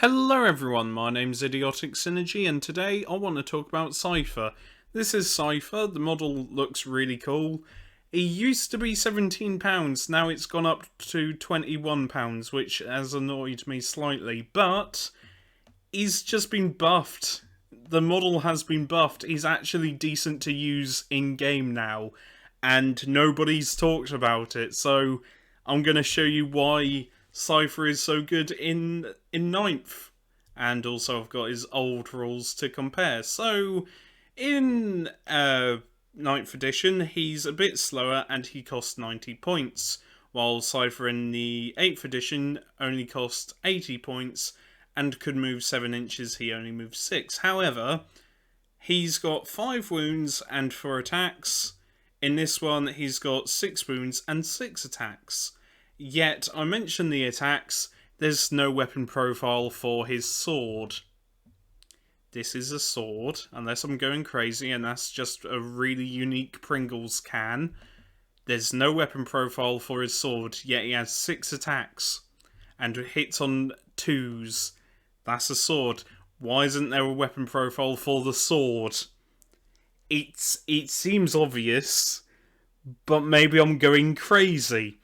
Hello everyone, my name's Idiotic Synergy and today I want to talk about Cypher. This is Cypher, the model looks really cool. It used to be £17, now it's gone up to £21, which has annoyed me slightly, but he's just been buffed. The model has been buffed, he's actually decent to use in-game now, and nobody's talked about it, so I'm going to show you why Cypher is so good in ninth. And also I've got his old rules to compare. So in ninth edition he's a bit slower and he costs 90 points, while Cypher in the 8th edition only costs 80 points and could move 7 inches, he only moves 6. However, he's got 5 wounds and 4 attacks. In this one he's got 6 wounds and 6 attacks. Yet, I mentioned the attacks, there's no weapon profile for his sword. This is a sword, unless I'm going crazy and that's just a really unique Pringles can. There's no weapon profile for his sword, yet he has 6 attacks and hits on 2s. That's a sword. Why isn't there a weapon profile for the sword? It seems obvious, but maybe I'm going crazy.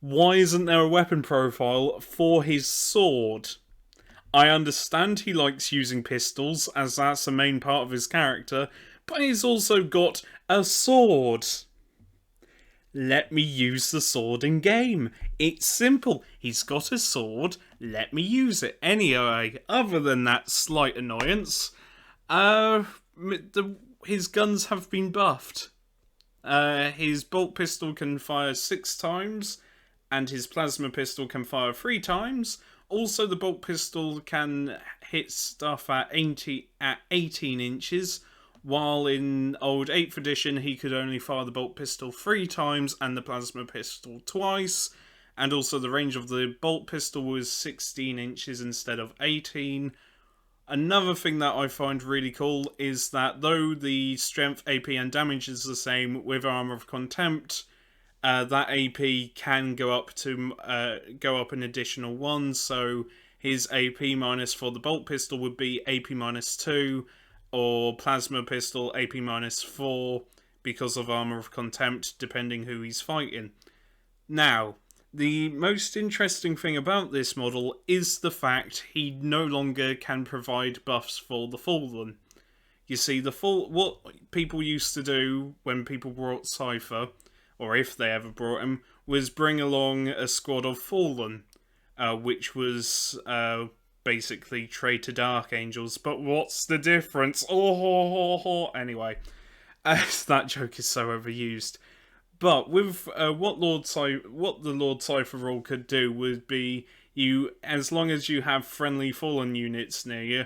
Why isn't there a weapon profile for his sword? I understand he likes using pistols, as that's the main part of his character, but he's also got a sword. Let me use the sword in game. It's simple. He's got a sword, let me use it. Anyway, other than that slight annoyance, his guns have been buffed. His bolt pistol can fire 6 times, and his plasma pistol can fire 3 times. Also, the bolt pistol can hit stuff at 18 inches, while in old 8th edition he could only fire the bolt pistol 3 times and the plasma pistol twice. And also the range of the bolt pistol was 16 inches instead of 18. Another thing that I find really cool is that though the strength, AP and damage is the same with Armor of Contempt, that AP can go up an additional 1, so his AP minus for the bolt pistol would be AP minus 2, or plasma pistol AP minus 4 because of Armor of Contempt, depending who he's fighting. Now, the most interesting thing about this model is the fact he no longer can provide buffs for the Fallen. You see, what people used to do when people brought Cypher, or if they ever brought him, was bring along a squad of Fallen, which was basically traitor Archangels. But what's the difference? Anyway, that joke is so overused. But with what the Lord Cypher rule could do would be as long as you have friendly Fallen units near you,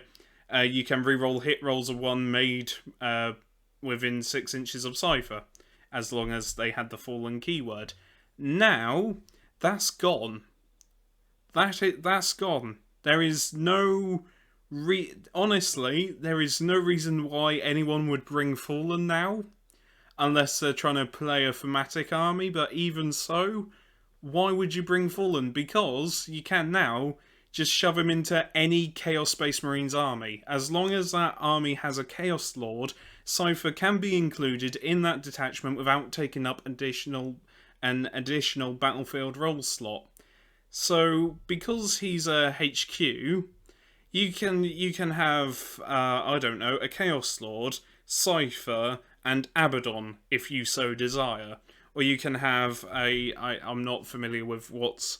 you can reroll hit rolls of 1 made within 6 inches of Cypher, as long as they had the Fallen keyword. Now, that's gone. That's gone. There is no... Honestly, there is no reason why anyone would bring Fallen now, unless they're trying to play a thematic army, but even so, why would you bring Fallen? Because you can now just shove him into any Chaos Space Marines army. As long as that army has a Chaos Lord, Cypher can be included in that detachment without taking up an additional battlefield role slot. So, because he's a HQ, you can have, I don't know, a Chaos Lord, Cypher, and Abaddon, if you so desire. Or you can have I'm not familiar with what's...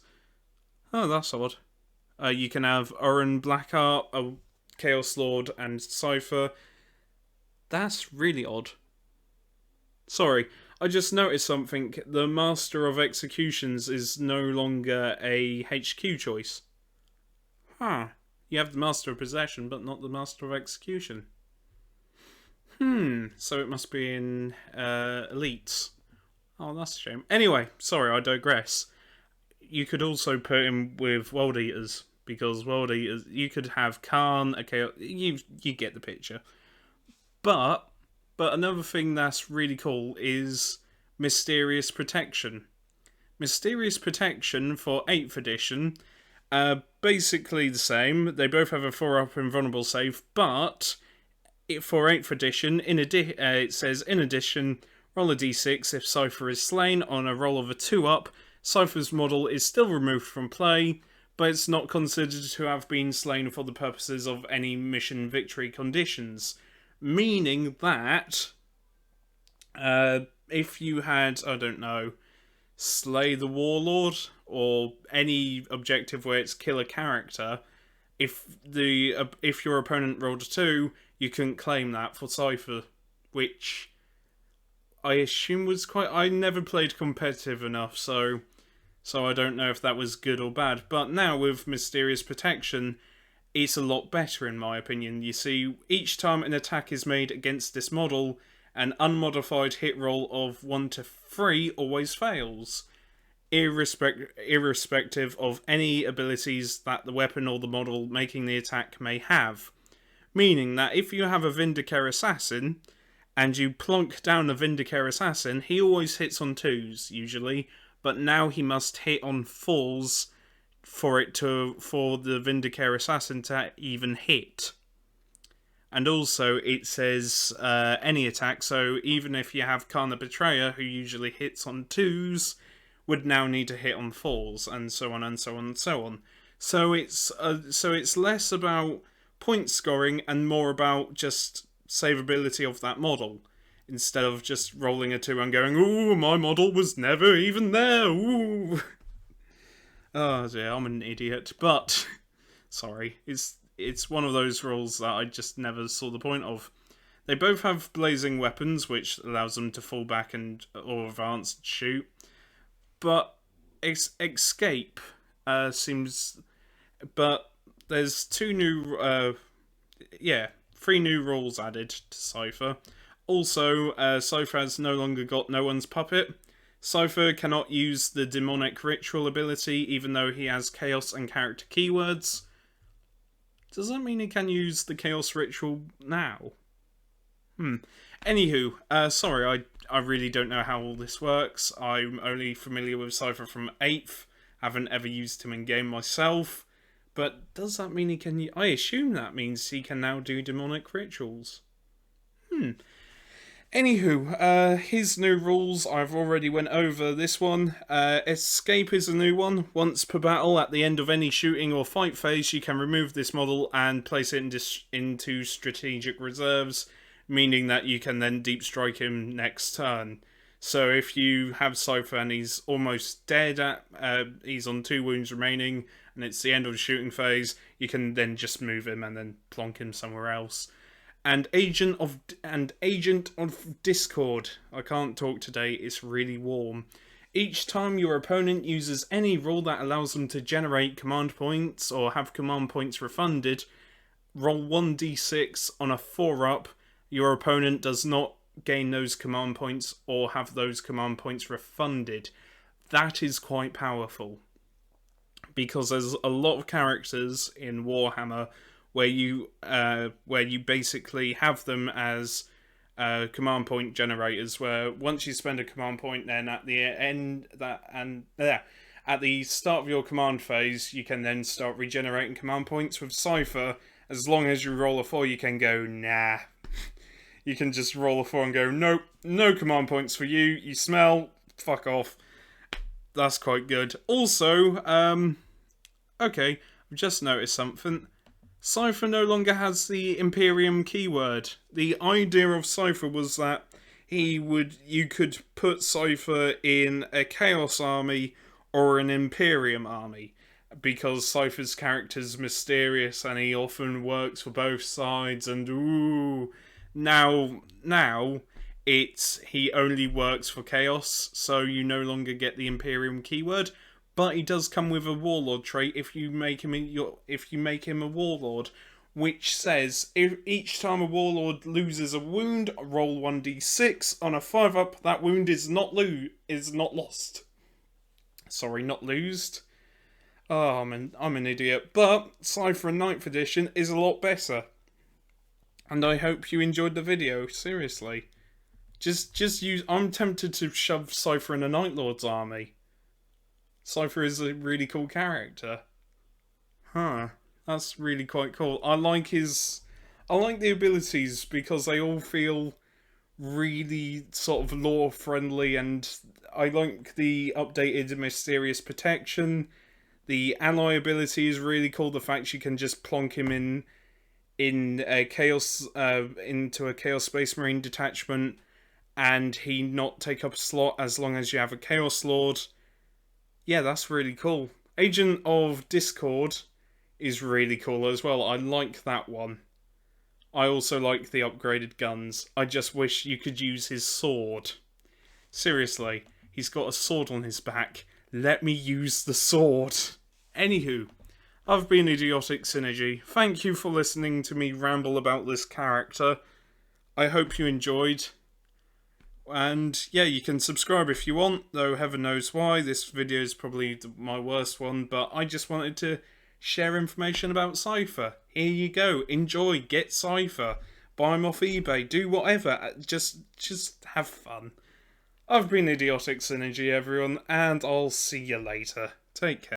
Oh, that's odd. You can have Oren Blackheart, a Chaos Lord, and Cypher. That's really odd. Sorry, I just noticed something. The Master of Executions is no longer a HQ choice. Huh. You have the Master of Possession, but not the Master of Execution. So it must be in Elites. Oh, that's a shame. Anyway, sorry, I digress. You could also put him with World Eaters, because World Eaters, you could have Khan, okay, you get the picture. But another thing that's really cool is Mysterious Protection. Mysterious Protection for 8th edition basically the same. They both have a 4-up invulnerable save, but for 8th edition, it says, in addition, roll a d6 if Cypher is slain. On a roll of a 2-up, Cypher's model is still removed from play, but it's not considered to have been slain for the purposes of any mission victory conditions. Meaning that, if you had, I don't know, slay the warlord, or any objective where it's kill a character, if your opponent rolled a 2, you couldn't claim that for Cypher, which I assume was quite... I never played competitive enough, so I don't know if that was good or bad. But now with Mysterious Protection, it's a lot better in my opinion. You see, each time an attack is made against this model, an unmodified hit roll of 1 to 3 always fails, irrespective of any abilities that the weapon or the model making the attack may have. Meaning that if you have a Vindicare Assassin, and you plonk down a Vindicare Assassin, he always hits on 2s, usually, but now he must hit on 4s for the Vindicare Assassin to even hit. And also, it says any attack, so even if you have Karna Betrayer, who usually hits on 2s, would now need to hit on 4s, and so on and so on and so on. So it's less about point scoring and more about just savability of that model, instead of just rolling a 2 and going, "Ooh, my model was never even there, ooh." Oh dear, I'm an idiot, but sorry, it's one of those rules that I just never saw the point of. They both have blazing weapons, which allows them to fall back or advance and shoot, but escape seems... But there's 3 new rules added to Cypher. Also, Cypher has no longer got No One's Puppet. Cypher cannot use the Demonic Ritual ability, even though he has Chaos and character keywords. Does that mean he can use the Chaos Ritual now? Anywho, sorry, I really don't know how all this works. I'm only familiar with Cypher from 8th. Haven't ever used him in game myself. But does that mean he can... I assume that means he can now do demonic rituals. Anywho, his new rules, I've already went over this one. Escape is a new one. Once per battle, at the end of any shooting or fight phase, you can remove this model and place it into strategic reserves, meaning that you can then deep strike him next turn. So if you have Cypher and he's almost dead, he's on 2 wounds remaining, and it's the end of the shooting phase, you can then just move him and then plonk him somewhere else. And Agent of Discord. I can't talk today, it's really warm. Each time your opponent uses any rule that allows them to generate command points or have command points refunded, roll 1d6 on a 4-up. Your opponent does not gain those command points or have those command points refunded. That is quite powerful, because there's a lot of characters in Warhammer where you basically have them as command point generators, where once you spend a command point, then at the start of your command phase, you can then start regenerating command points. With Cypher, as long as you roll a 4, you can go, nah. You can just roll a 4 and go, nope, no command points for you, you smell, fuck off. That's quite good. Also, okay, I've just noticed something. Cypher no longer has the Imperium keyword. The idea of Cypher was that you could put Cypher in a Chaos army or an Imperium army, because Cypher's character's mysterious and he often works for both sides, and now he only works for Chaos, so you no longer get the Imperium keyword. But he does come with a Warlord trait if you make him a Warlord, which says if each time a Warlord loses a wound, roll 1d6 on a 5-up. That wound is not lost. Sorry, not losed. Oh, I'm an idiot. But Cypher in 9th edition is a lot better. And I hope you enjoyed the video, seriously. Just use... I'm tempted to shove Cypher in a Night Lord's army. Cypher is a really cool character. Huh. That's really quite cool. I like the abilities because they all feel really sort of lore friendly, and I like the updated mysterious protection. The ally ability is really cool. The fact you can just plonk him in a chaos into a Chaos Space Marine detachment, and he not take up a slot as long as you have a Chaos Lord. Yeah, that's really cool. Agent of Discord is really cool as well. I like that one. I also like the upgraded guns. I just wish you could use his sword. Seriously, he's got a sword on his back. Let me use the sword. Anywho, I've been Idiotic Synergy. Thank you for listening to me ramble about this character. I hope you enjoyed. And yeah, you can subscribe if you want, though heaven knows why. This video is probably my worst one, but I just wanted to share information about Cypher. Here you go. Enjoy. Get Cypher. Buy him off eBay. Do whatever. Just have fun. I've been Idiotic Synergy, everyone, and I'll see you later. Take care.